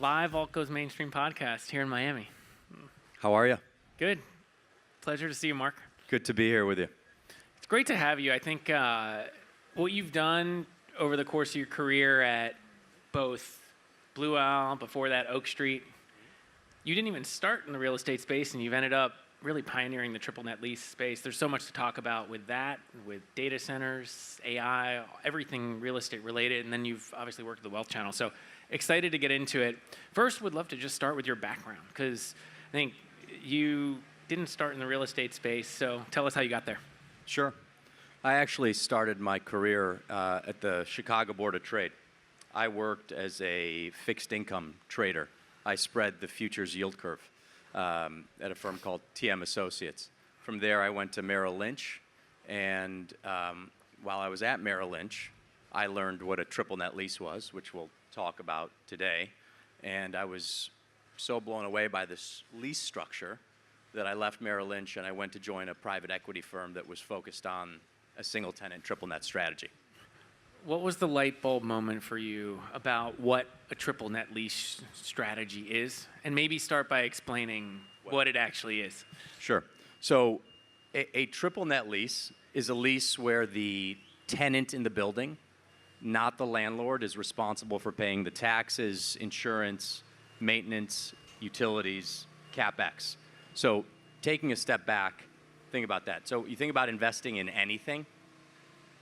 live Alt Goes Mainstream podcast here in Miami. How are you? Good. Pleasure to see you, Mark. Good to be here with you. It's great to have you. I think what you've done over the course of your career at both Blue Owl, before that Oak Street, you didn't even start in the real estate space, and you've ended up really pioneering the triple net lease space. There's so much to talk about with that, with data centers, AI, everything real estate related, and then you've obviously worked at the Wealth Channel. So excited to get into it. First, would love to just start with your background, because I think you didn't start in the real estate space, so tell us how you got there. Sure. I actually started my career at the Chicago Board of Trade. I worked as a fixed income trader. I spread the futures yield curve at a firm called TM Associates. From there, I went to Merrill Lynch, and while I was at Merrill Lynch, I learned what a triple net lease was, which we'll talk about today. And I was so blown away by this lease structure that I left Merrill Lynch and I went to join a private equity firm that was focused on a single tenant triple net strategy. What was the light bulb moment for you about what a triple net lease strategy is? And maybe start by explaining what it actually is. Sure. So a triple net lease is a lease where the tenant in the building, not the landlord, is responsible for paying the taxes, insurance, maintenance, utilities, CapEx. So taking a step back, think about that. So you think about investing in anything,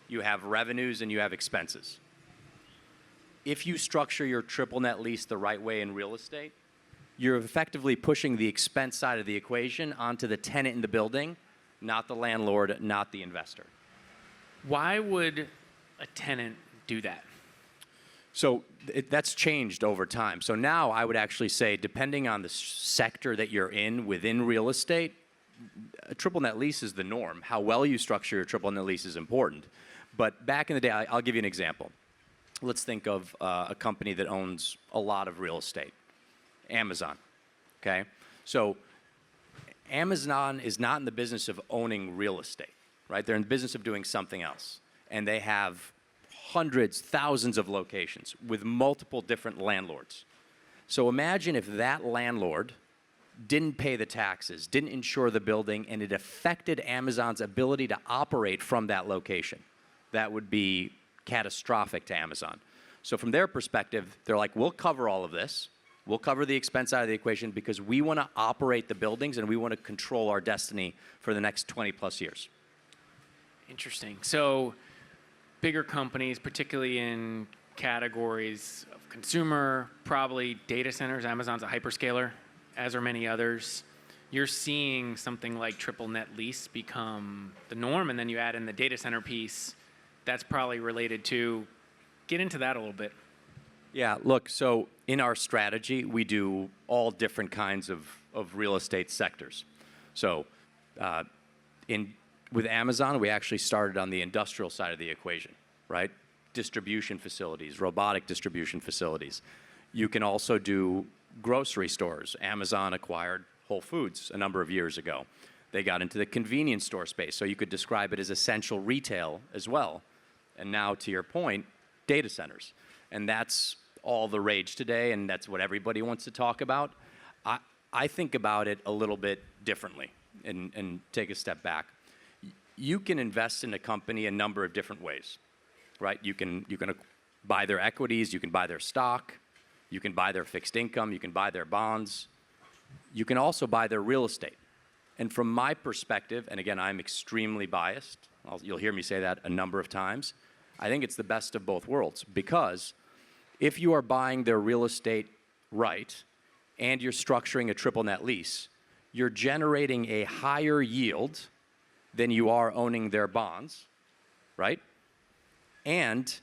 you have revenues and you have expenses. If you structure your triple net lease the right way in real estate, you're effectively pushing the expense side of the equation onto the tenant in the building, not the landlord, not the investor. Why would a tenant do that? So that's changed over time. So now I would actually say, depending on the sector that you're in within real estate, a triple net lease is the norm. How well you structure your triple net lease is important. But back in the day, I'll give you an example. Let's think of a company that owns a lot of real estate, Amazon, okay? So Amazon is not in the business of owning real estate, right? They're in the business of doing something else. And they have hundreds, thousands of locations with multiple different landlords. So imagine if that landlord didn't pay the taxes, didn't insure the building, and it affected Amazon's ability to operate from that location. That would be catastrophic to Amazon. So from their perspective, they're like, we'll cover all of this. We'll cover the expense side of the equation because we want to operate the buildings and we want to control our destiny for the next 20 plus years. Interesting. So bigger companies, particularly in categories of consumer, probably data centers, Amazon's a hyperscaler, as are many others. You're seeing something like triple net lease become the norm, and then you add in the data center piece. That's probably related to. Get into that a little bit. Yeah, look, so in our strategy, we do all different kinds of real estate sectors. So with Amazon, we actually started on the industrial side of the equation, right? Distribution facilities, robotic distribution facilities. You can also do grocery stores. Amazon acquired Whole Foods a number of years ago. They got into the convenience store space, so you could describe it as essential retail as well. And now, to your point, data centers. And that's all the rage today, and that's what everybody wants to talk about. I think about it a little bit differently and take a step back. You can invest in a company a number of different ways, right? You can buy their equities, you can buy their stock, you can buy their fixed income, you can buy their bonds. You can also buy their real estate. And from my perspective, and again, I'm extremely biased, you'll hear me say that a number of times, I think it's the best of both worlds, because if you are buying their real estate right and you're structuring a triple net lease, you're generating a higher yield than you are owning their bonds, right? And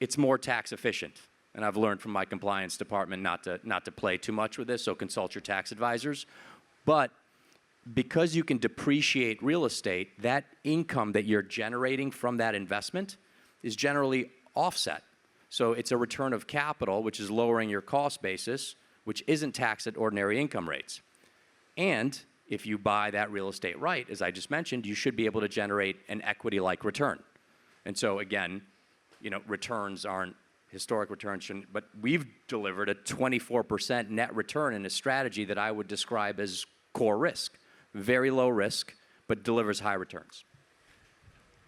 it's more tax efficient. And I've learned from my compliance department not to play too much with this, so consult your tax advisors. But because you can depreciate real estate, that income that you're generating from that investment is generally offset. So it's a return of capital, which is lowering your cost basis, which isn't taxed at ordinary income rates. And if you buy that real estate right, as I just mentioned, you should be able to generate an equity-like return. And so again, returns aren't historic returns shouldn't, but we've delivered a 24% net return in a strategy that I would describe as core risk. Very low risk, but delivers high returns.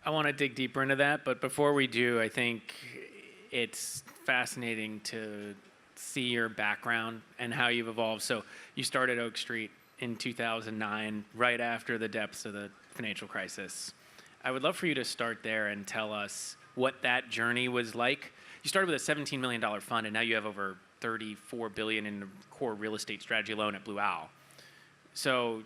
I want to dig deeper into that, but before we do, I think it's fascinating to see your background and how you've evolved. So you started Oak Street in 2009, right after the depths of the financial crisis. I would love for you to start there and tell us what that journey was like. You started with a $17 million fund, and now you have over $34 billion in the core real estate strategy alone at Blue Owl. So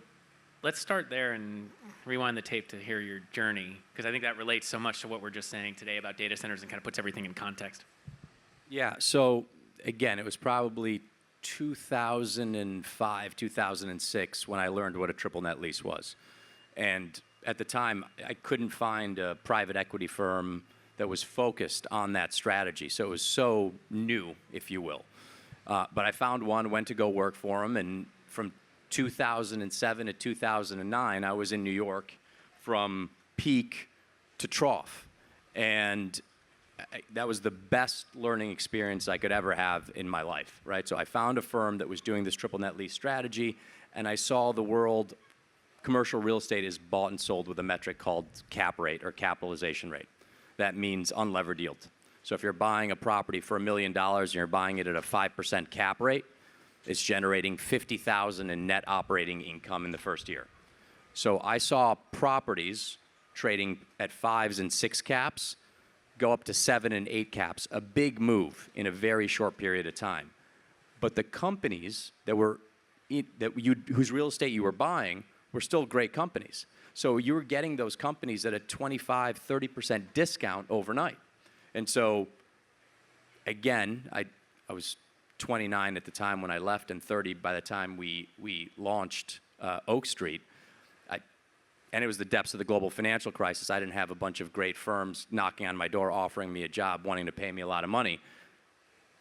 let's start there and rewind the tape to hear your journey, because I think that relates so much to what we're just saying today about data centers and kind of puts everything in context. Yeah, so again, it was probably 2005, 2006 when I learned what a triple net lease was. And at the time, I couldn't find a private equity firm that was focused on that strategy. So it was so new, if you will. But I found one, went to go work for them, and from 2007 to 2009, I was in New York from peak to trough. And that was the best learning experience I could ever have in my life, right? So I found a firm that was doing this triple net lease strategy, and I saw the world. Commercial real estate is bought and sold with a metric called cap rate or capitalization rate. That means unlevered yield. So if you're buying a property for $1 million and you're buying it at a 5% cap rate, it's generating $50,000 in net operating income in the first year. So I saw properties trading at 5s and 6 caps go up to 7 and 8 caps, a big move in a very short period of time. But the companies whose real estate you were buying were still great companies. So you were getting those companies at a 25, 30% discount overnight. And so, again, I was 29 at the time when I left and 30 by the time we launched Oak Street. And it was the depths of the global financial crisis. I didn't have a bunch of great firms knocking on my door offering me a job, wanting to pay me a lot of money.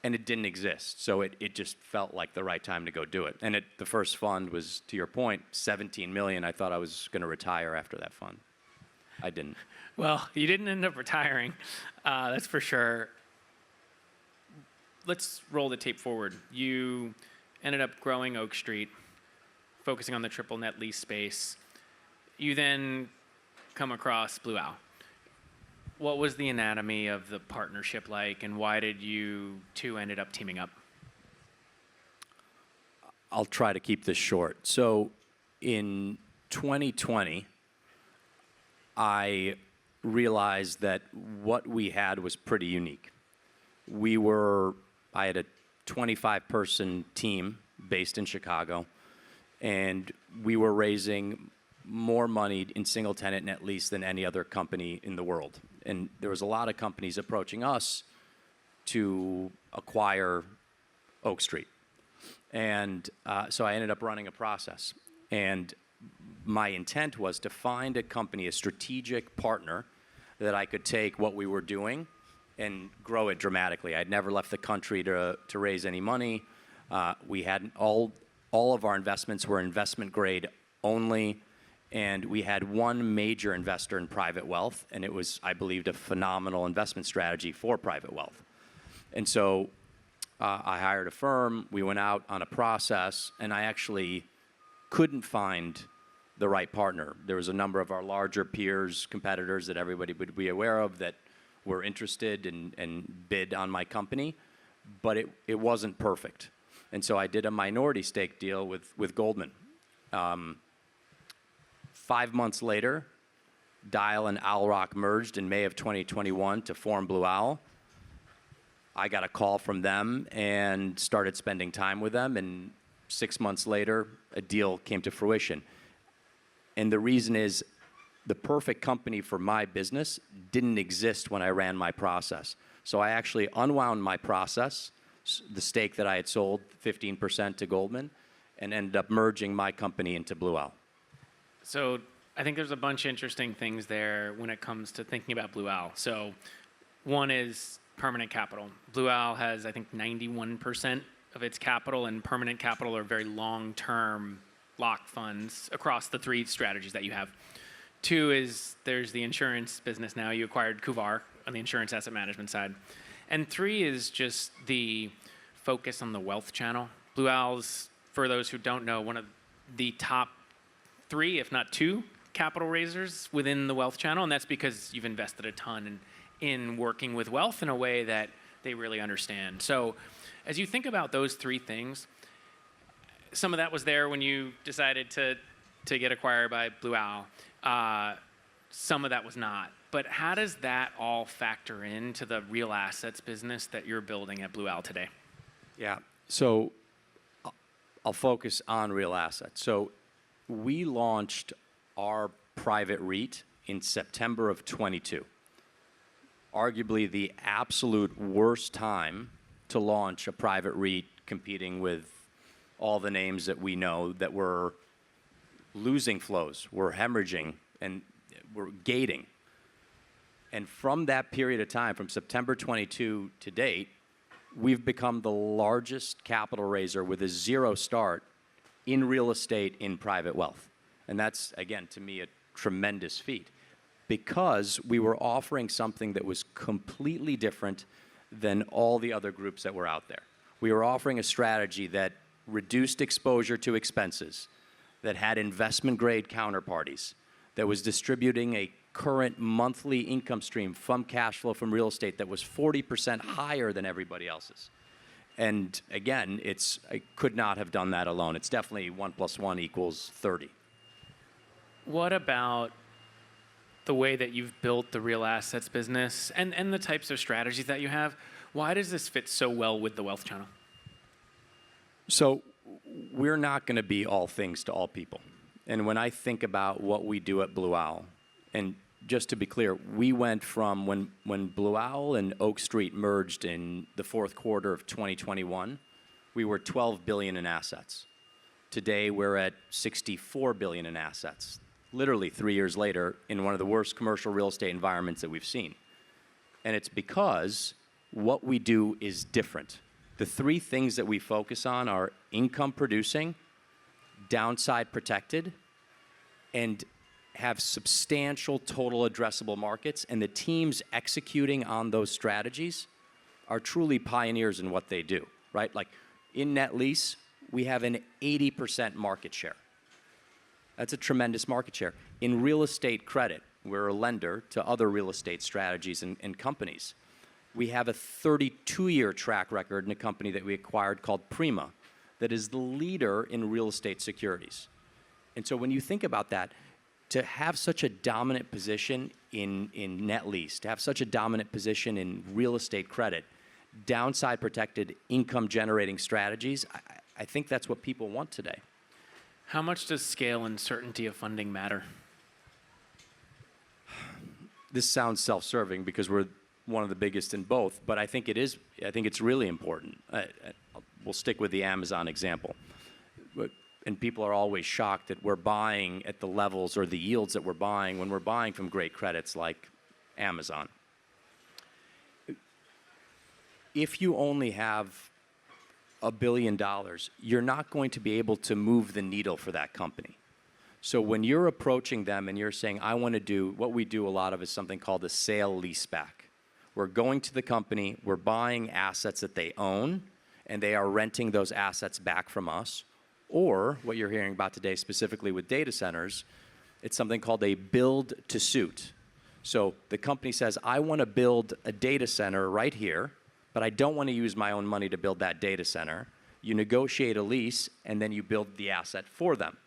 And it didn't exist. So it just felt like the right time to go do it. And the first fund was, to your point, $17 million. I thought I was going to retire after that fund. I didn't. Well, you didn't end up retiring, that's for sure. Let's roll the tape forward. You ended up growing Oak Street, focusing on the triple net lease space. You then come across Blue Owl. What was the anatomy of the partnership like, and why did you two ended up teaming up? I'll try to keep this short. So in 2020, I realized that what we had was pretty unique. I had a 25-person team based in Chicago, and we were raising more money in single-tenant net lease than any other company in the world. And there was a lot of companies approaching us to acquire Oak Street. And so I ended up running a process. And my intent was to find a company, a strategic partner, that I could take what we were doing and grow it dramatically. I'd never left the country to raise any money. We had all of our investments were investment grade only. And we had one major investor in private wealth, and it was, I believed, a phenomenal investment strategy for private wealth. And so I hired a firm, we went out on a process, and I actually couldn't find the right partner. There was a number of our larger peers, competitors that everybody would be aware of that were interested and bid on my company, but it wasn't perfect. And so I did a minority stake deal with Goldman. 5 months later, Dial and Owl Rock merged in May of 2021 to form Blue Owl. I got a call from them and started spending time with them, and 6 months later, a deal came to fruition. And the reason is the perfect company for my business didn't exist when I ran my process. So I actually unwound my process, the stake that I had sold, 15% to Goldman, and ended up merging my company into Blue Owl. So I think there's a bunch of interesting things there when it comes to thinking about Blue Owl. So one is permanent capital. Blue Owl has, I think, 91% of its capital and permanent capital are very long-term locked funds across the 3 strategies that you have. 2 is there's the insurance business now. You acquired Kuvar on the insurance asset management side. And 3 is just the focus on the wealth channel. Blue Owl's, for those who don't know, one of the top 3, if not 2, capital raisers within the wealth channel, and that's because you've invested a ton in working with wealth in a way that they really understand. So as you think about those 3 things, some of that was there when you decided to get acquired by Blue Owl. Some of that was not. But how does that all factor into the real assets business that you're building at Blue Owl today? Yeah. So I'll focus on real assets. So we launched our private REIT in September of 22. Arguably the absolute worst time to launch a private REIT competing with all the names that we know that were losing flows, were hemorrhaging, and were gating. And from that period of time, from September 22 to date, we've become the largest capital raiser with a 0 start in real estate in private wealth. And that's, again, to me, a tremendous feat because we were offering something that was completely different than all the other groups that were out there. We were offering a strategy that reduced exposure to expenses, that had investment-grade counterparties, that was distributing a current monthly income stream from cash flow from real estate that was 40% higher than everybody else's. And again, I could not have done that alone. It's definitely 1 + 1 = 30. What about the way that you've built the real assets business and the types of strategies that you have? Why does this fit so well with the wealth channel? So we're not going to be all things to all people. And when I think about what we do at Blue Owl, and just to be clear, we went from when Blue Owl and Oak Street merged in the 4th quarter of 2021, we were $12 billion in assets. Today, we're at $64 billion in assets, literally 3 years later in one of the worst commercial real estate environments that we've seen. And it's because what we do is different. The 3 things that we focus on are income producing, downside protected, and have substantial total addressable markets, and the teams executing on those strategies are truly pioneers in what they do, right? Like in net lease, we have an 80% market share. That's a tremendous market share. In real estate credit, we're a lender to other real estate strategies and companies. We have a 32-year track record in a company that we acquired called Prima that is the leader in real estate securities. And so when you think about that, to have such a dominant position in net lease, to have such a dominant position in real estate credit, downside protected income generating strategies, I think that's what people want today. How much does scale and certainty of funding matter? This sounds self-serving because we're one of the biggest in both, but I think it is. I think it's really important. We'll stick with the Amazon example. And people are always shocked that we're buying at the levels or the yields that we're buying when we're buying from great credits like Amazon. If you only have $1 billion, you're not going to be able to move the needle for that company. So when you're approaching them and you're saying, I want to do, what we do a lot of is something called a sale leaseback. We're going to the company, we're buying assets that they own, and they are renting those assets back from us. Or what you're hearing about today specifically with data centers, it's something called a build to suit. So the company says, I want to build a data center right here, but I don't want to use my own money to build that data center. You negotiate a lease, and then you build the asset for them.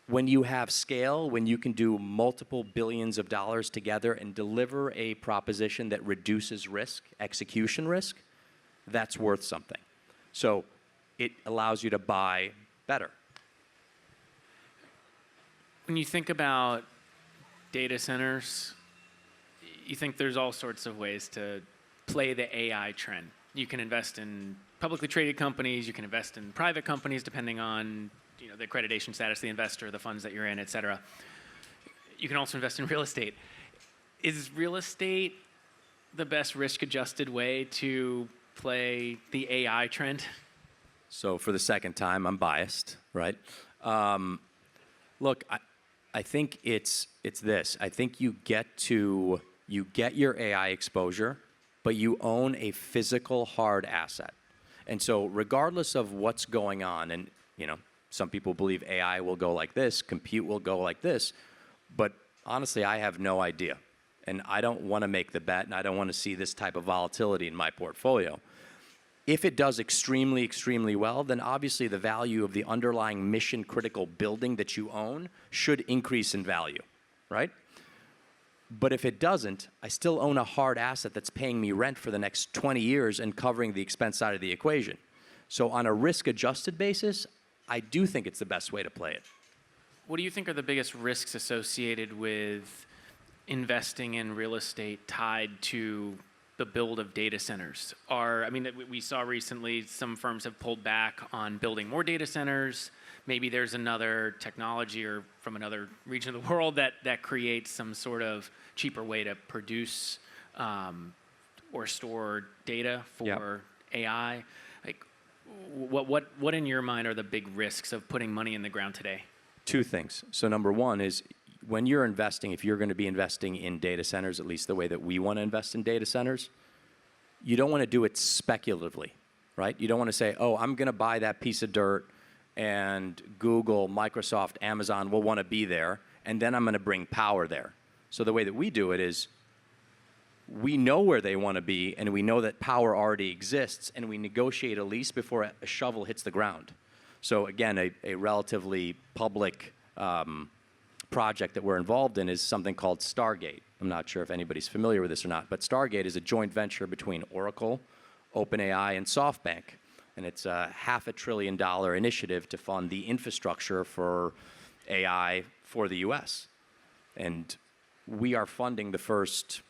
When you have scale, when you can do multiple billions of dollars together and deliver a proposition that reduces risk, execution risk, that's worth something. So it allows you to buy better. When you think about data centers, you think there's all sorts of ways to play the AI trend. You can invest in publicly traded companies, you can invest in private companies depending on the accreditation status of the investor, the funds that you're in, et cetera. You can also invest in real estate. Is real estate the best risk-adjusted way to play the AI trend? So for the second time, I'm biased, right? Look, I think it's this. I think you get your AI exposure but you own a physical hard asset. And so regardless of what's going on, and some people believe AI will go like this, compute will go like this, but honestly, I have no idea. And I don't want to make the bet, and I don't want to see this type of volatility in my portfolio. If it does extremely, extremely well, then obviously the value of the underlying mission-critical building that you own should increase in value, right? But if it doesn't, I still own a hard asset that's paying me rent for the next 20 years and covering the expense side of the equation. So on a risk-adjusted basis, I do think it's the best way to play it. What do you think are the biggest risks associated with investing in real estate tied to the build of data centers? We saw recently some firms have pulled back on building more data centers. Maybe there's another technology or from another region of the world that creates some sort of cheaper way to produce or store data for AI. Like, what in your mind are the big risks of putting money in the ground today? Two things. So number one is when you're investing, if you're going to be investing in data centers, at least the way that we want to invest in data centers, you don't want to do it speculatively, right? You don't want to say, oh, I'm going to buy that piece of dirt and Google, Microsoft, Amazon will want to be there, and then I'm going to bring power there. So the way that we do it is we know where they want to be, and we know that power already exists, and we negotiate a lease before a shovel hits the ground. So again, a relatively public project that we're involved in is something called Stargate. I'm not sure if anybody's familiar with this or not, but Stargate is a joint venture between Oracle, OpenAI, and SoftBank. And it's a $500 billion initiative to fund the infrastructure for AI for the US. And we are funding the first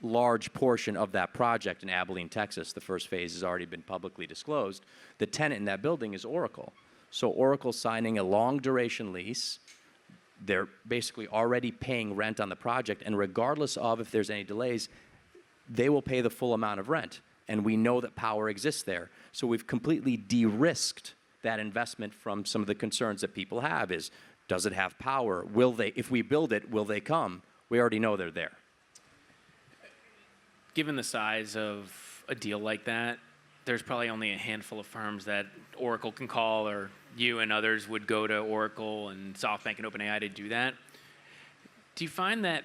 large portion of that project in Abilene, Texas. The first phase has already been publicly disclosed. The tenant in that building is Oracle. So Oracle's signing a long duration lease. They're basically already paying rent on the project, and regardless of if there's any delays, they will pay the full amount of rent. And we know that power exists there. So we've completely de-risked that investment from some of the concerns that people have is, does it have power? If we build it, will they come? We already know they're there. Given the size of a deal like that, there's probably only a handful of firms that Oracle can call, or you and others would go to Oracle and SoftBank and OpenAI to do that. Do you find that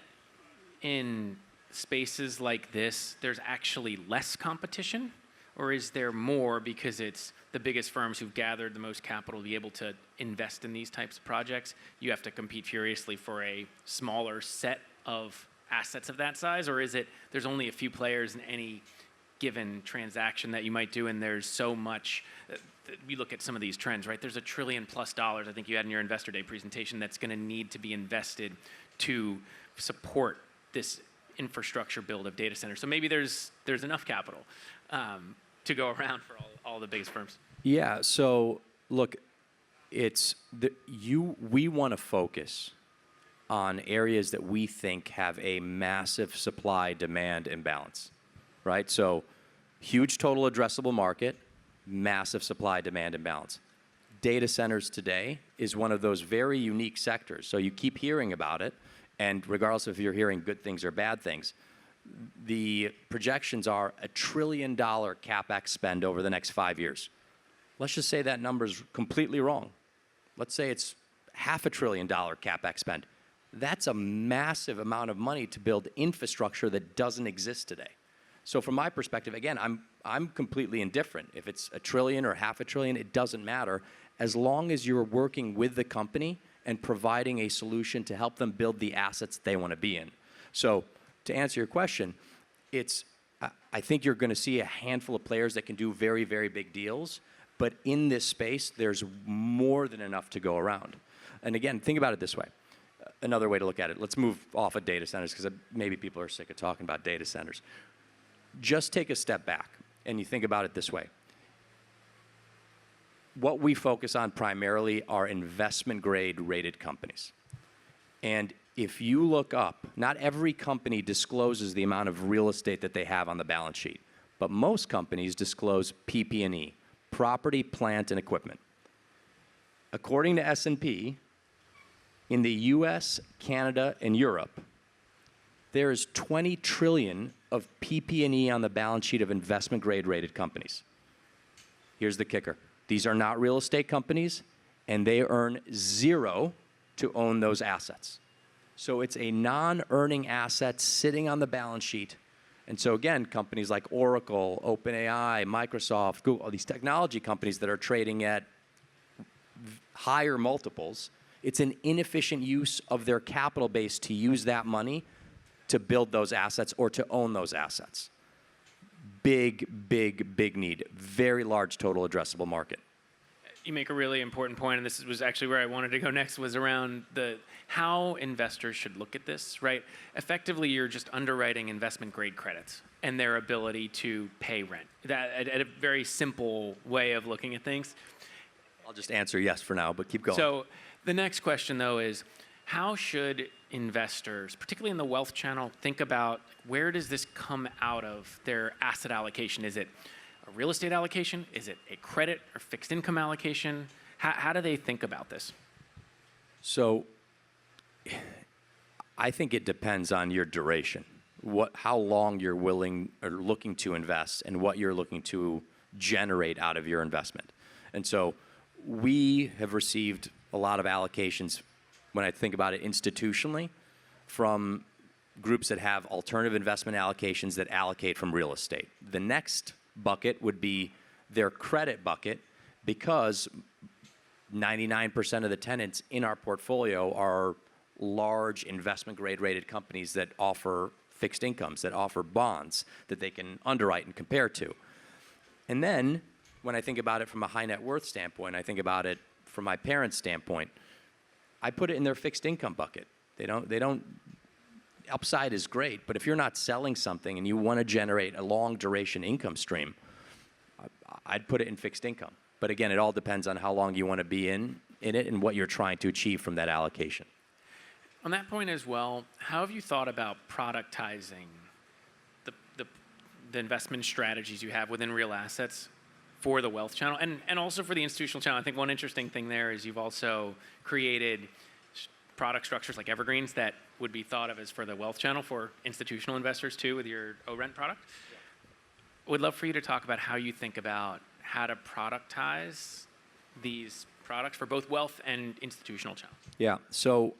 in spaces like this, there's actually less competition? Or is there more because it's the biggest firms who've gathered the most capital to be able to invest in these types of projects? You have to compete furiously for a smaller set of assets of that size? Or is it there's only a few players in any given transaction that you might do, and there's so much? We look at some of these trends, right? There's $1 trillion+ I think you had in your Investor Day presentation that's going to need to be invested to support this infrastructure build of data centers. So maybe there's enough capital to go around for all the biggest firms. Yeah. So look, we want to focus on areas that we think have a massive supply-demand imbalance, right? So huge total addressable market, massive supply-demand imbalance. Data centers today is one of those very unique sectors. So you keep hearing about it, and regardless of if you're hearing good things or bad things, the projections are $1 trillion CapEx spend over the next 5 years. Let's just say that number's completely wrong. Let's say it's $500 billion CapEx spend. That's a massive amount of money to build infrastructure that doesn't exist today. So from my perspective, again, I'm completely indifferent. If it's $1 trillion or $500 billion, it doesn't matter, as long as you're working with the company and providing a solution to help them build the assets they want to be in. So to answer your question, I think you're going to see a handful of players that can do very, very big deals, but in this space, there's more than enough to go around. And again, think about it this way. Another way to look at it, let's move off of data centers because maybe people are sick of talking about data centers. Just take a step back and you think about it this way. What we focus on primarily are investment grade rated companies. And if you look up, not every company discloses the amount of real estate that they have on the balance sheet, but most companies disclose PP&E, property, plant, and equipment. According to S&P, in the US, Canada, and Europe, there is $20 trillion of PP&E on the balance sheet of investment grade rated companies. Here's the kicker. These are not real estate companies, and they earn zero to own those assets. So it's a non-earning asset sitting on the balance sheet. And so again, companies like Oracle, OpenAI, Microsoft, Google, all these technology companies that are trading at higher multiples, it's an inefficient use of their capital base to use that money to build those assets or to own those assets. Big, big, big need. Very large total addressable market. You make a really important point, and this was actually where I wanted to go next, was around how investors should look at this, right? Effectively, you're just underwriting investment grade credits and their ability to pay rent. That at a very simple way of looking at things. I'll just answer yes for now, but keep going. So the next question, though, is how should investors, particularly in the wealth channel, think about where does this come out of their asset allocation? Is it a real estate allocation? Is it a credit or fixed income allocation? How do they think about this? So I think it depends on your duration, how long you're willing or looking to invest and what you're looking to generate out of your investment. And so we have received a lot of allocations, when I think about it institutionally, from groups that have alternative investment allocations that allocate from real estate. The next bucket would be their credit bucket, because 99% of the tenants in our portfolio are large investment grade rated companies that offer fixed incomes, that offer bonds that they can underwrite and compare to. And then when I think about it from a high net worth standpoint, I think about it from my parents' standpoint, I put it in their fixed income bucket. They don't, upside is great, but if you're not selling something and you want to generate a long duration income stream, I'd put it in fixed income. But again, it all depends on how long you want to be in it and what you're trying to achieve from that allocation. On that point as well, how have you thought about productizing the investment strategies you have within real assets for the wealth channel and also for the institutional channel? I think one interesting thing there is you've also created product structures like evergreens that would be thought of as for the wealth channel for institutional investors too with your O-Rent product. Yeah. Would love for you to talk about how you think about how to productize these products for both wealth and institutional channels. Yeah, so,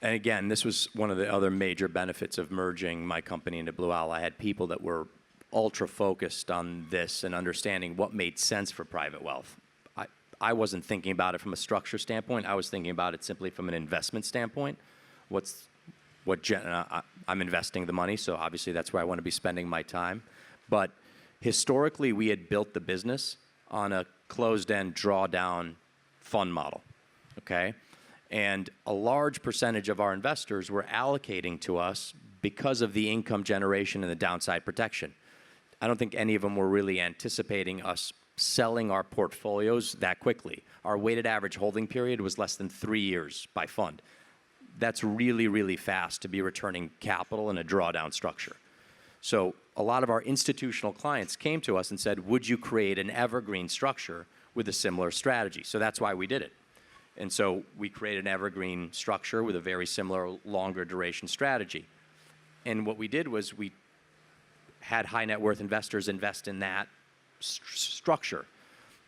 and again, this was one of the other major benefits of merging my company into Blue Owl. I had people that were ultra focused on this and understanding what made sense for private wealth. I wasn't thinking about it from a structure standpoint. I was thinking about it simply from an investment standpoint. I'm investing the money, so obviously that's where I want to be spending my time. But historically, we had built the business on a closed-end drawdown fund model, okay? And a large percentage of our investors were allocating to us because of the income generation and the downside protection. I don't think any of them were really anticipating us selling our portfolios that quickly. Our weighted average holding period was less than 3 years by fund. That's really, really fast to be returning capital in a drawdown structure. So a lot of our institutional clients came to us and said, would you create an evergreen structure with a similar strategy? So that's why we did it. And so we created an evergreen structure with a very similar longer duration strategy. And what we did was we had high net worth investors invest in that structure.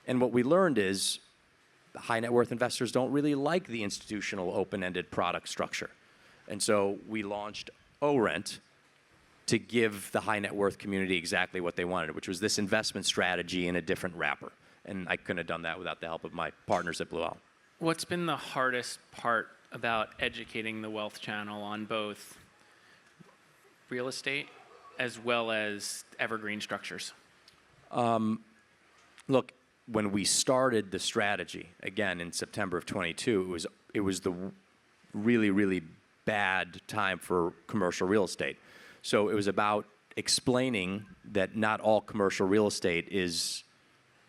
And what we learned is the high net worth investors don't really like the institutional open-ended product structure. And so we launched O-Rent to give the high net worth community exactly what they wanted, which was this investment strategy in a different wrapper. And I couldn't have done that without the help of my partners at Blue Owl. What's been the hardest part about educating the wealth channel on both real estate as well as evergreen structures? Look, when we started the strategy, again, in September of 22, it was the really, really bad time for commercial real estate. So it was about explaining that not all commercial real estate is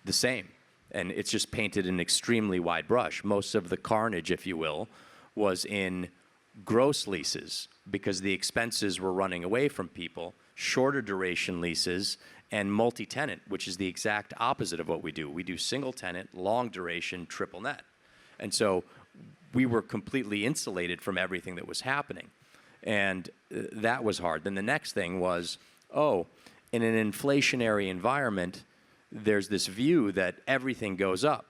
the same. And it's just painted an extremely wide brush. Most of the carnage, if you will, was in gross leases because the expenses were running away from people, shorter duration leases, and multi-tenant, which is the exact opposite of what we do. We do single tenant, long duration, triple net. And so we were completely insulated from everything that was happening. And that was hard. Then the next thing was, oh, in an inflationary environment, there's this view that everything goes up.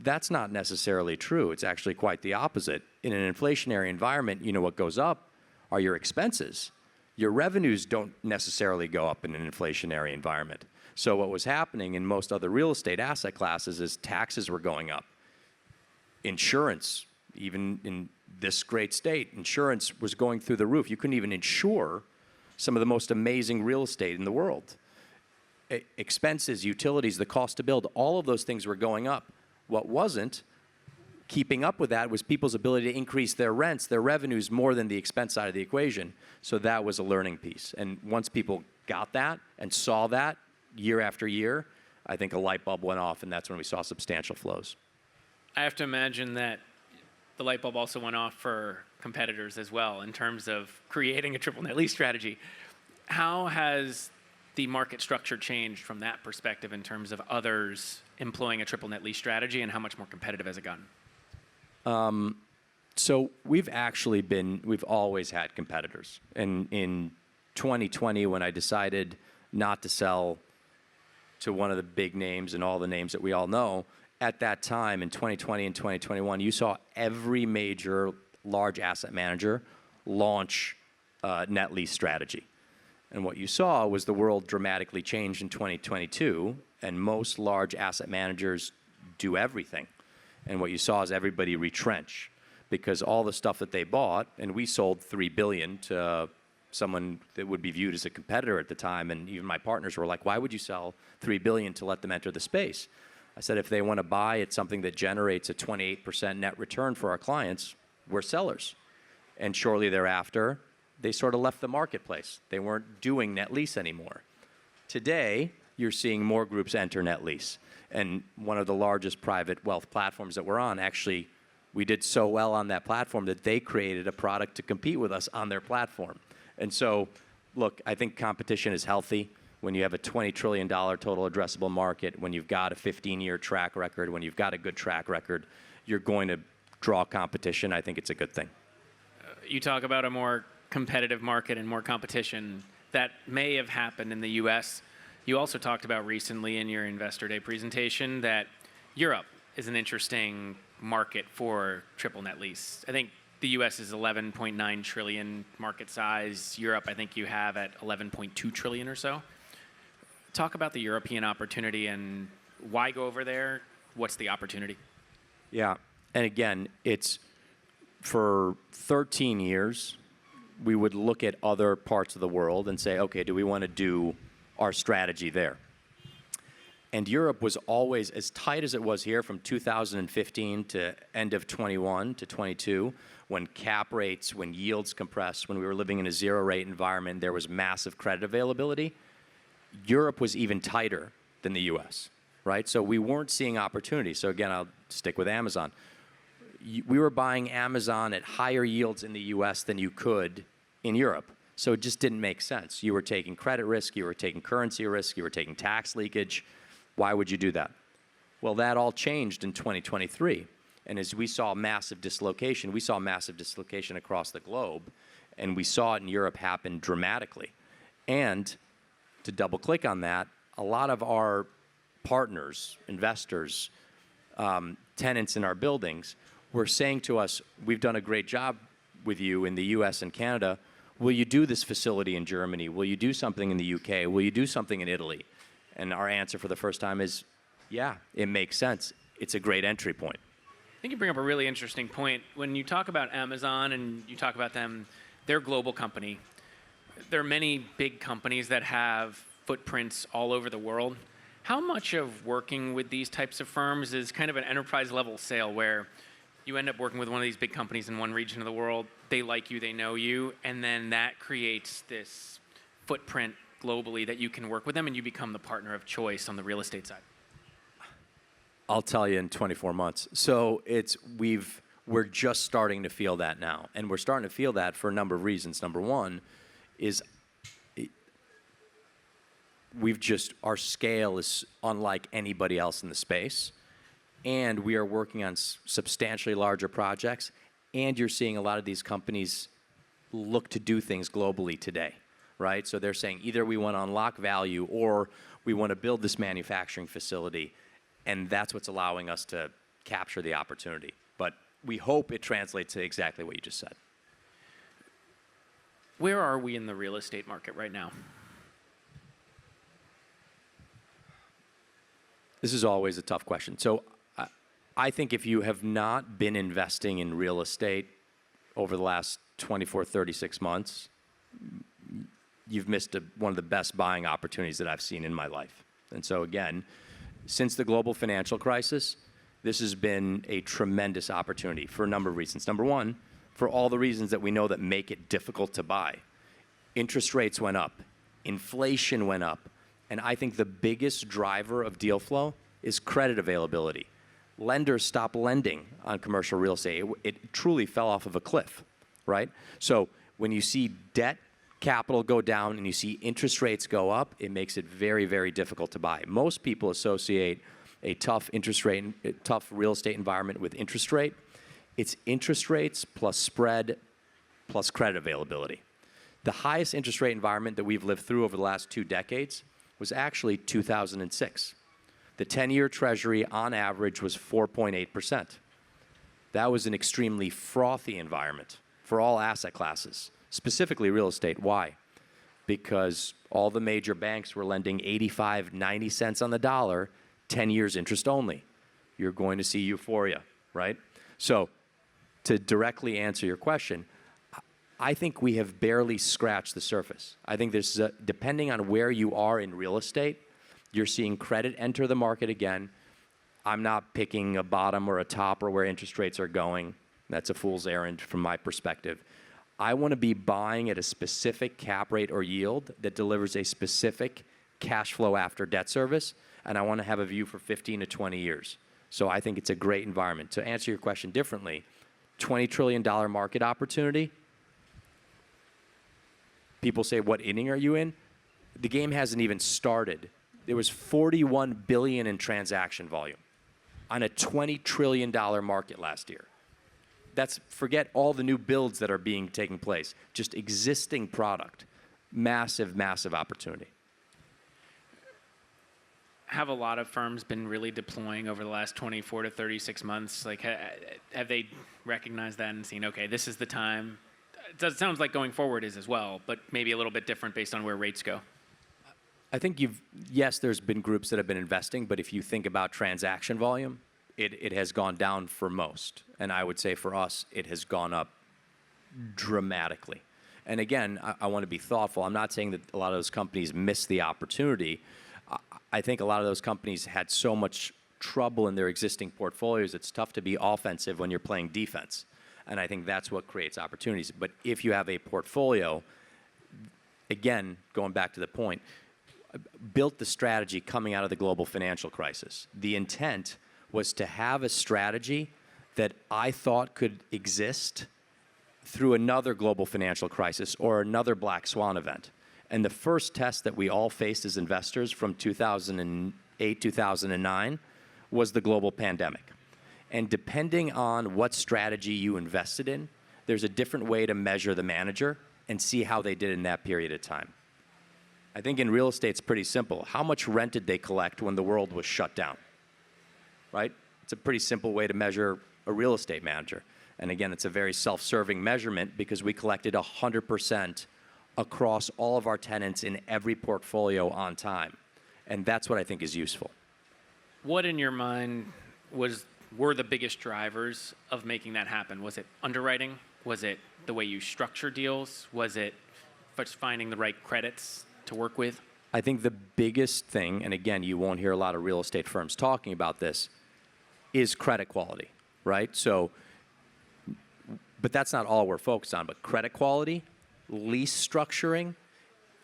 That's not necessarily true. It's actually quite the opposite. In an inflationary environment, you know what goes up are your expenses. Your revenues don't necessarily go up in an inflationary environment. So what was happening in most other real estate asset classes is taxes were going up. Insurance, even in this great state, insurance was going through the roof. You couldn't even insure some of the most amazing real estate in the world. Expenses, utilities, the cost to build, all of those things were going up. What wasn't keeping up with that was people's ability to increase their rents, their revenues more than the expense side of the equation. So that was a learning piece. And once people got that and saw that year after year, I think a light bulb went off, and that's when we saw substantial flows. I have to imagine that the light bulb also went off for competitors as well in terms of creating a triple net lease strategy. How has the market structure changed from that perspective in terms of others employing a triple net lease strategy, and how much more competitive has it gotten? So we've always had competitors. And in 2020, when I decided not to sell to one of the big names and all the names that we all know, at that time in 2020 and 2021, you saw every major large asset manager launch a net lease strategy. And what you saw was the world dramatically changed in 2022, and most large asset managers do everything. And what you saw is everybody retrench, because all the stuff that they bought, and we sold $3 billion to someone that would be viewed as a competitor at the time, and even my partners were like, why would you sell $3 billion to let them enter the space? I said, if they want to buy at something that generates a 28% net return for our clients, we're sellers. And shortly thereafter, they sort of left the marketplace. They weren't doing net lease anymore. Today, you're seeing more groups enter net lease. And one of the largest private wealth platforms that we're on, actually, we did so well on that platform that they created a product to compete with us on their platform. And so, look, I think competition is healthy. When you have a $20 trillion total addressable market, when you've got a 15-year track record, when you've got a good track record, you're going to draw competition. I think it's a good thing. You talk about a more competitive market and more competition. That may have happened in the U.S. You also talked about recently in your Investor Day presentation that Europe is an interesting market for triple net lease. I think the U.S. is 11.9 trillion market size. Europe, I think you have at 11.2 trillion or so. Talk about the European opportunity and why go over there? What's the opportunity? Yeah, and again, it's for 13 years, we would look at other parts of the world and say, okay, do we want to do our strategy there? And Europe was always as tight as it was here from 2015 to end of 21 to 22, when cap rates, when yields compressed, when we were living in a zero rate environment, there was massive credit availability. Europe was even tighter than the US, right? So we weren't seeing opportunity. So again, I'll stick with Amazon. We were buying Amazon at higher yields in the US than you could in Europe. So it just didn't make sense. You were taking credit risk, you were taking currency risk, you were taking tax leakage. Why would you do that? Well, that all changed in 2023. And as we saw massive dislocation, across the globe, and we saw it in Europe happen dramatically. And to double click on that, a lot of our partners, investors, tenants in our buildings were saying to us, we've done a great job with you in the US and Canada. Will you do this facility in Germany? Will you do something in the UK? Will you do something in Italy? And our answer for the first time is, yeah, it makes sense. It's a great entry point. I think you bring up a really interesting point. When you talk about Amazon and you talk about them, they're a global company. There are many big companies that have footprints all over the world. How much of working with these types of firms is kind of an enterprise level sale where you end up working with one of these big companies in one region of the world, they like you, they know you, and then that creates this footprint globally that you can work with them and you become the partner of choice on the real estate side? I'll tell you in 24 months. So we're just starting to feel that now. And we're starting to feel that for a number of reasons. Number one is our scale is unlike anybody else in the space. And we are working on substantially larger projects. And you're seeing a lot of these companies look to do things globally today, right? So they're saying either we want to unlock value or we want to build this manufacturing facility, and that's what's allowing us to capture the opportunity. But we hope it translates to exactly what you just said. Where are we in the real estate market right now? This is always a tough question. So I think if you have not been investing in real estate over the last 24, 36 months, you've missed one of the best buying opportunities that I've seen in my life. And so again, since the global financial crisis, this has been a tremendous opportunity for a number of reasons. Number one, for all the reasons that we know that make it difficult to buy. Interest rates went up, inflation went up, and I think the biggest driver of deal flow is credit availability. Lenders stopped lending on commercial real estate. It truly fell off of a cliff, right? So when you see debt capital go down and you see interest rates go up, it makes it very, very difficult to buy. Most people associate a tough tough real estate environment with interest rate. It's interest rates plus spread plus credit availability. The highest interest rate environment that we've lived through over the last 2 decades was actually 2006. The 10-year Treasury on average was 4.8%. That was an extremely frothy environment for all asset classes, specifically real estate. Why? Because all the major banks were lending 85, 90 cents on the dollar, 10 years interest only. You're going to see euphoria, right? So to directly answer your question, I think we have barely scratched the surface. I think this is depending on where you are in real estate, you're seeing credit enter the market again. I'm not picking a bottom or a top or where interest rates are going. That's a fool's errand from my perspective. I want to be buying at a specific cap rate or yield that delivers a specific cash flow after debt service, and I want to have a view for 15 to 20 years. So I think it's a great environment. To answer your question differently, $20 trillion market opportunity. People say, what inning are you in? The game hasn't even started. There was $41 billion in transaction volume on a $20 trillion market last year. That's, forget all the new builds that are taking place, just existing product. Massive, massive opportunity. Have a lot of firms been really deploying over the last 24 to 36 months? Like, have they recognized that and seen, okay, this is the time? It sounds like going forward is as well, but maybe a little bit different based on where rates go. I think yes, there's been groups that have been investing, but if you think about transaction volume, it has gone down for most. And I would say for us, it has gone up dramatically. And again, I want to be thoughtful. I'm not saying that a lot of those companies missed the opportunity. I think a lot of those companies had so much trouble in their existing portfolios, it's tough to be offensive when you're playing defense. And I think that's what creates opportunities. But if you have a portfolio, again, going back to the point, built the strategy coming out of the global financial crisis. The intent was to have a strategy that I thought could exist through another global financial crisis or another black swan event. And the first test that we all faced as investors from 2008, 2009 was the global pandemic. And depending on what strategy you invested in, there's a different way to measure the manager and see how they did in that period of time. I think in real estate, it's pretty simple. How much rent did they collect when the world was shut down? Right? It's a pretty simple way to measure a real estate manager. And again, it's a very self-serving measurement because we collected 100% across all of our tenants in every portfolio on time. And that's what I think is useful. What in your mind were the biggest drivers of making that happen? Was it underwriting? Was it the way you structure deals? Was it just finding the right credits to work with? I think the biggest thing, and again, you won't hear a lot of real estate firms talking about this, is credit quality, right? So, but that's not all we're focused on, but credit quality, lease structuring,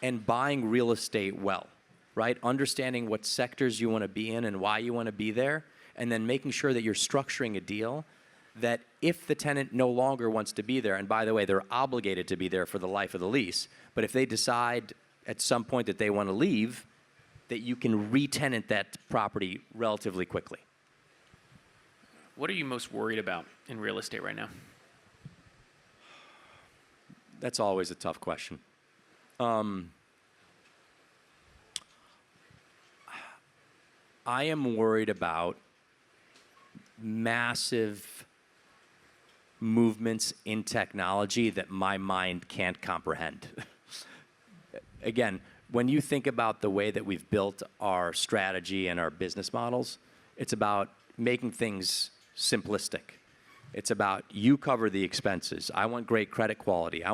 and buying real estate well, right? Understanding what sectors you want to be in and why you want to be there, and then making sure that you're structuring a deal that if the tenant no longer wants to be there, and by the way, they're obligated to be there for the life of the lease, but if they decide at some point that they want to leave, that you can re-tenant that property relatively quickly. What are you most worried about in real estate right now? That's always a tough question. I am worried about massive movements in technology that my mind can't comprehend. Again, when you think about the way that we've built our strategy and our business models, it's about making things simplistic. It's about you cover the expenses. I want great credit quality. I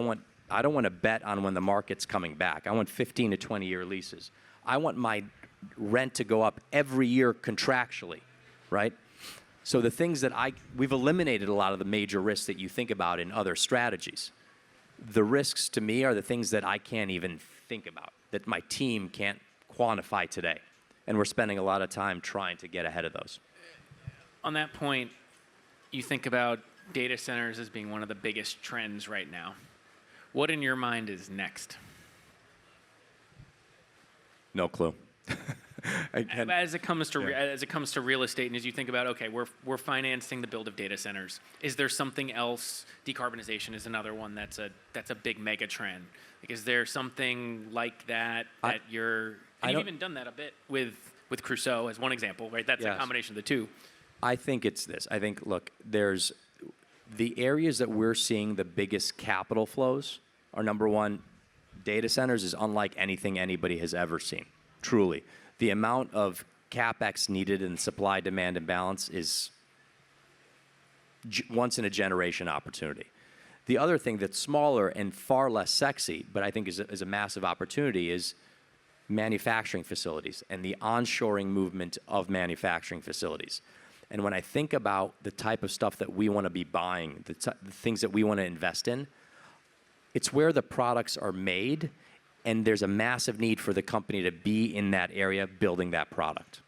don't want to bet on when the market's coming back. I want 15 to 20-year leases. I want my rent to go up every year contractually, right? So the things that we've eliminated a lot of the major risks that you think about in other strategies. The risks to me are the things that I can't even think about, that my team can't quantify today. And we're spending a lot of time trying to get ahead of those. On that point, you think about data centers as being one of the biggest trends right now. What in your mind is next? No clue. As it comes to real estate, and as you think about, okay, we're financing the build of data centers. Is there something else? Decarbonization is another one that's a big mega trend. Like, is there something like that you've even done that a bit with Crusoe as one example, right? That's a combination of the two. I think it's this. I think, look, there's the areas that we're seeing the biggest capital flows are, number one, data centers is unlike anything anybody has ever seen, truly. The amount of CapEx needed in supply, demand, and balance is once in a generation opportunity. The other thing that's smaller and far less sexy, but I think is a massive opportunity, is manufacturing facilities and the onshoring movement of manufacturing facilities. And when I think about the type of stuff that we want to be buying, the things that we want to invest in, it's where the products are made, and there's a massive need for the company to be in that area building that product.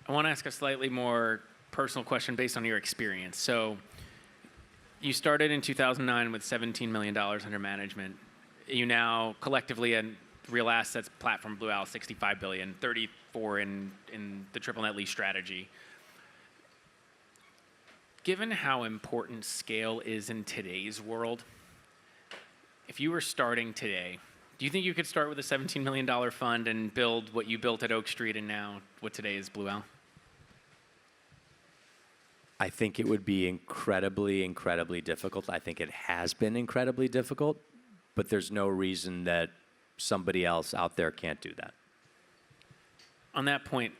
I want to ask a slightly more personal question based on your experience. So you started in 2009 with $17 million under management. You now collectively in real assets platform Blue Owl, $65 billion, 34 in the triple net lease strategy. Given how important scale is in today's world, if you were starting today, do you think you could start with a $17 million fund and build what you built at Oak Street and now what today is Blue Owl? I think it would be incredibly, incredibly difficult. I think it has been incredibly difficult, but there's no reason that somebody else out there can't do that. On that point,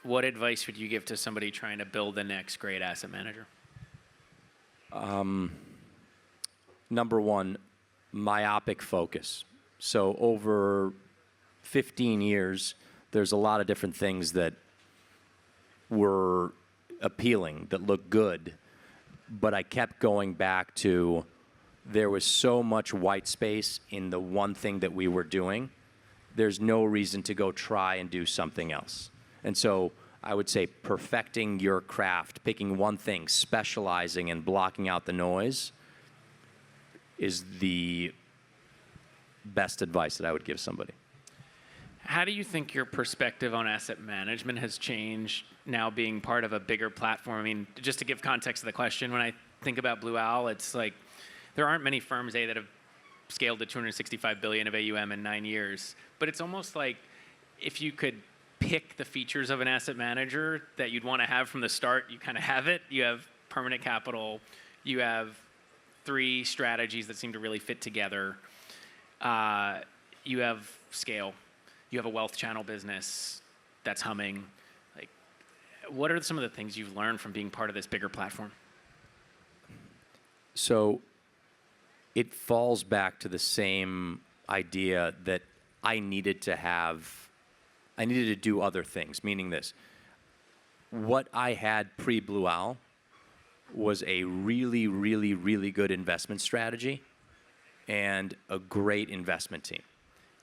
what advice would you give to somebody trying to build the next great asset manager? Number one, myopic focus. So over 15 years, there's a lot of different things that were appealing, that looked good, but I kept going back to there was so much white space in the one thing that we were doing. There's no reason to go try and do something else. And so I would say perfecting your craft, picking one thing, specializing and blocking out the noise is the best advice that I would give somebody. How do you think your perspective on asset management has changed now being part of a bigger platform? I mean, just to give context to the question, when I think about Blue Owl, it's like there aren't many firms, that have scaled to $265 billion of AUM in 9 years. But it's almost like if you could pick the features of an asset manager that you'd want to have from the start, you kind of have it. You have permanent capital. You have 3 strategies that seem to really fit together. You have scale. You have a wealth channel business that's humming. Like, what are some of the things you've learned from being part of this bigger platform? So it falls back to the same idea that I needed to do other things, meaning this. What I had pre-Blue Owl was a really, really, really good investment strategy and a great investment team.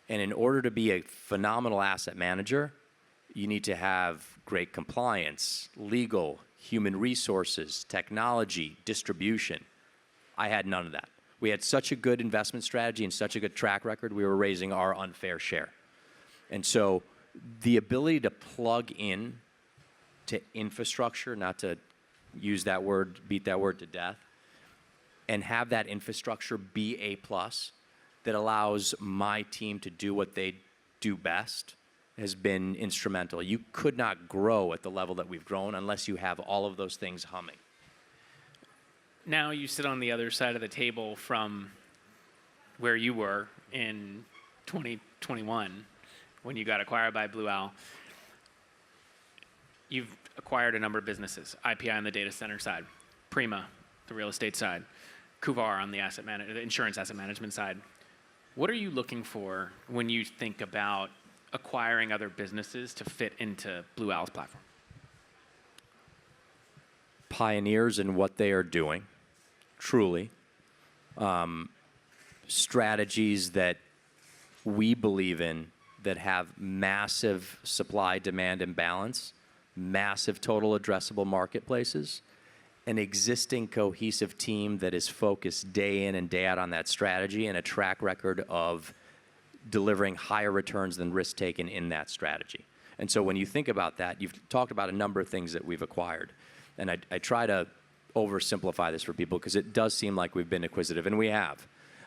And in order to be a phenomenal asset manager, you need to have great compliance, legal, human resources, technology, distribution. I had none of that. We had such a good investment strategy and such a good track record, we were raising our unfair share. And so the ability to plug in to infrastructure, not to use that word, beat that word to death, and have that infrastructure be A plus that allows my team to do what they do best has been instrumental. You could not grow at the level that we've grown unless you have all of those things humming. Now you sit on the other side of the table from where you were in 2021 when you got acquired by Blue Owl. You've acquired a number of businesses, IPI on the data center side, Prima, the real estate side, Kuvar on the the insurance asset management side. What are you looking for when you think about acquiring other businesses to fit into Blue Owl's platform? Pioneers in what they are doing, truly. Strategies that we believe in that have massive supply-demand imbalance, massive total addressable marketplaces, an existing cohesive team that is focused day in and day out on that strategy, and a track record of delivering higher returns than risk taken in that strategy. And so when you think about that, you've talked about a number of things that we've acquired. And I try to oversimplify this for people because it does seem like we've been acquisitive, and we have.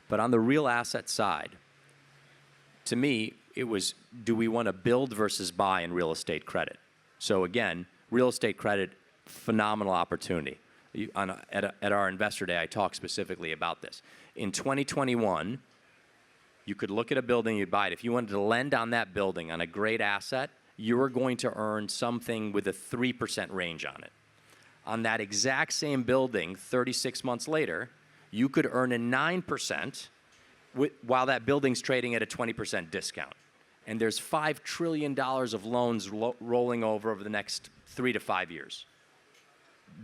But on the real asset side, to me, it was, do we want to build versus buy in real estate credit? So again, real estate credit, phenomenal opportunity. At our investor day, I talked specifically about this. In 2021, you could look at a building, you'd buy it. If you wanted to lend on that building on a great asset, you were going to earn something with a 3% range on it. On that exact same building, 36 months later, you could earn a 9% while that building's trading at a 20% discount. And there's $5 trillion of loans rolling over the next 3 to 5 years.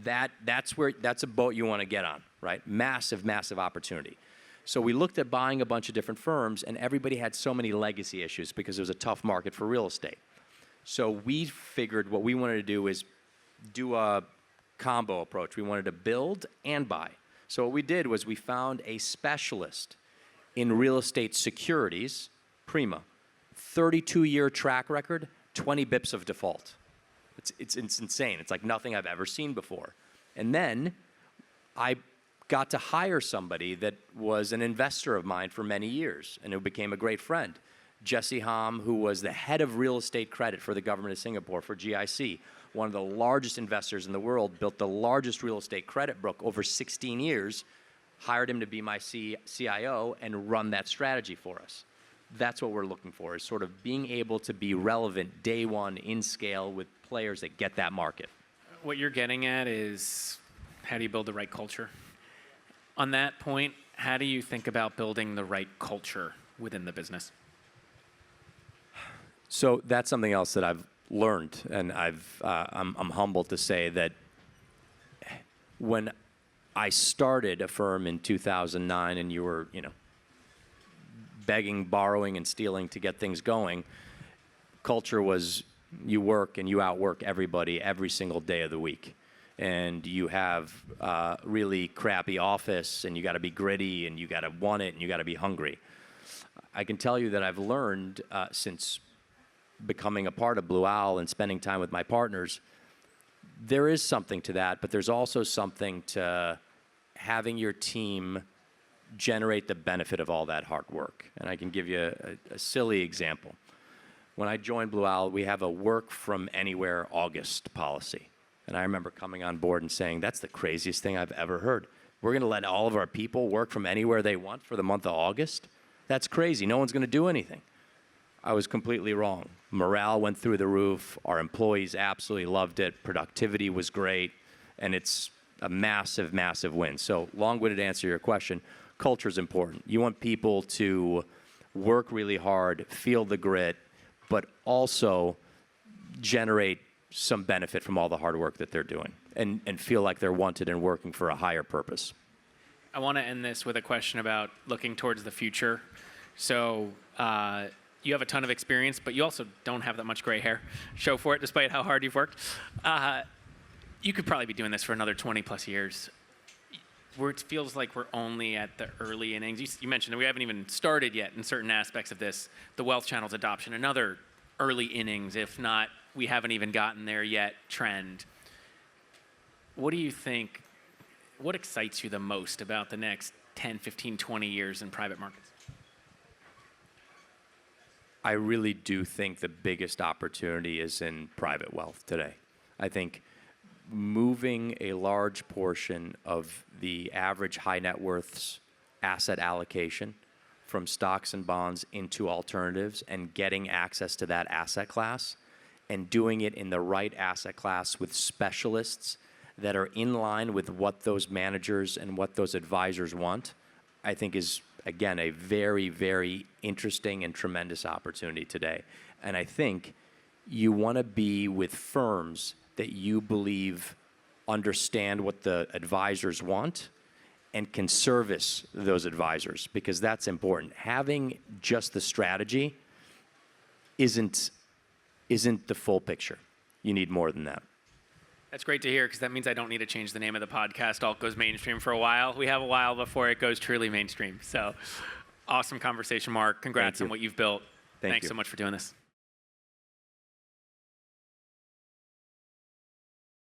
That's a boat you want to get on, right? Massive, massive opportunity. So we looked at buying a bunch of different firms, and everybody had so many legacy issues because it was a tough market for real estate. So we figured what we wanted to do is do a combo approach. We wanted to build and buy. So what we did was we found a specialist in real estate securities, Prima, 32-year track record, 20 bips of default. It's insane. It's like nothing I've ever seen before. And then I got to hire somebody that was an investor of mine for many years, and who became a great friend. Jesse Hom, who was the head of real estate credit for the government of Singapore, for GIC, one of the largest investors in the world, built the largest real estate credit book over 16 years, hired him to be my CIO and run that strategy for us. That's what we're looking for, is sort of being able to be relevant day one in scale with players that get that market. What you're getting at is, how do you build the right culture? On that point, how do you think about building the right culture within the business? So that's something else that I've learned, and I'm humbled to say that when I started a firm in 2009, and you were, begging, borrowing, and stealing to get things going, culture was you work and you outwork everybody every single day of the week. And you have really crappy office, and you got to be gritty, and you got to want it, and you got to be hungry. I can tell you that I've learned since becoming a part of Blue Owl and spending time with my partners, there is something to that, but there's also something to having your team generate the benefit of all that hard work. And I can give you a silly example. When I joined Blue Owl, we have a work from anywhere August policy. And I remember coming on board and saying, that's the craziest thing I've ever heard. We're going to let all of our people work from anywhere they want for the month of August? That's crazy. No one's going to do anything. I was completely wrong. Morale went through the roof. Our employees absolutely loved it. Productivity was great. And it's a massive, massive win. So long-winded answer to your question, culture is important. You want people to work really hard, feel the grit, but also generate some benefit from all the hard work that they're doing, and feel like they're wanted and working for a higher purpose. I want to end this with a question about looking towards the future. So you have a ton of experience, but you also don't have that much gray hair. Show for it, despite how hard you've worked. You could probably be doing this for another 20 plus years. Where it feels like we're only at the early innings. You mentioned that we haven't even started yet in certain aspects of this. The wealth channel's adoption, another early innings, if not, we haven't even gotten there yet, trend. What do you think what excites you the most about the next 10, 15, 20 years in private markets? I really do think the biggest opportunity is in private wealth today. I think moving a large portion of the average high net worth's asset allocation from stocks and bonds into alternatives and getting access to that asset class and doing it in the right asset class with specialists that are in line with what those managers and what those advisors want, I think is, again, a very, very interesting and tremendous opportunity today. And I think you want to be with firms that you believe understand what the advisors want and can service those advisors, because that's important. Having just the strategy isn't the full picture. You need more than that. That's great to hear, because that means I don't need to change the name of the podcast. Alt goes mainstream for a while. We have a while before it goes truly mainstream. So awesome conversation, Marc. Congrats on what you've built. Thanks so much for doing this.